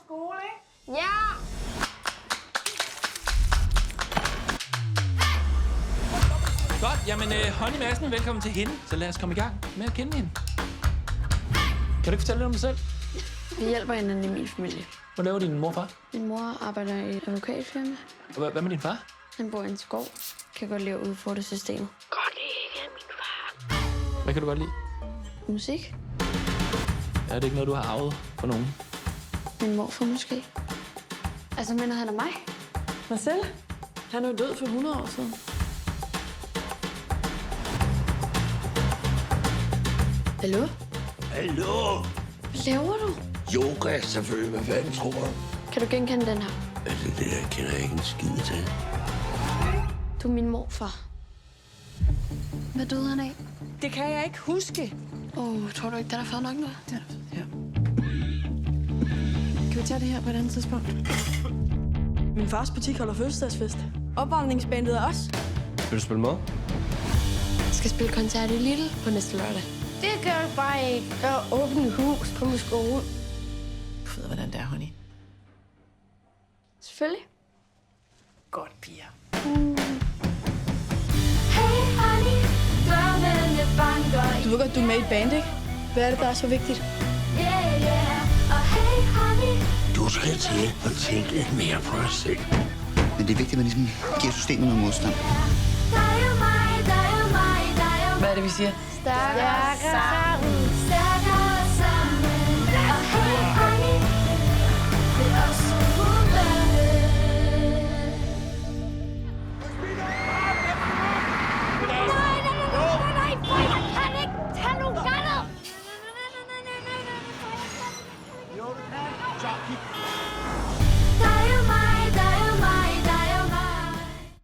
skole, ikke? Ja! Godt, jamen Honey Madsen, velkommen til hende. Så lad os komme i gang med at kende hende. Kan du ikke fortælle lidt om dig selv? Vi hjælper hinanden i min familie. Hvad laver din mor og far? Min mor arbejder i et advokatfirma. Og hvad med din far? Han bor i en skov. Kan godt lide at udfordre systemet. Godt lide min far. Hvad kan du godt lide? Musik. Er det ikke noget, du har arvet for nogen? Min morfar måske. Altså, mener han er mig? Marcel, han er jo død for 100 år siden. Hallo? Hallo? Hvad laver du? Yoga, selvfølgelig. Hvad fanden tror du? Kan du genkende den her? Altså, det der kender jeg ikke en skid til. Du er min morfar. Hvad døde han af? Det kan jeg ikke huske. Tror du ikke, den er fed nok nu? Det er da fedt, ja. Kan vi tage det her på et andet tidspunkt? Min fars butik holder fødselsdagsfest. Opvarmningsbandet er os. Vil du spille med? Jeg skal spille koncert i Lidl på næste lørdag. Det gør du bare ikke. Der er åbent hus på min skole. Du ved, hvordan det er, honey. Selvfølgelig. Godt, piger. Du ved godt, du er med i et band, ikke? Hvad er det, der er så vigtigt? Du skal til at tænke lidt mere på dig selv. Men det er vigtigt, at man ligesom giver systemet noget modstand. Hvad er det, vi siger? Stærkere sammen. Stærkere sammen. Og hey, honey, det er os Jo, du kan. Så, kig.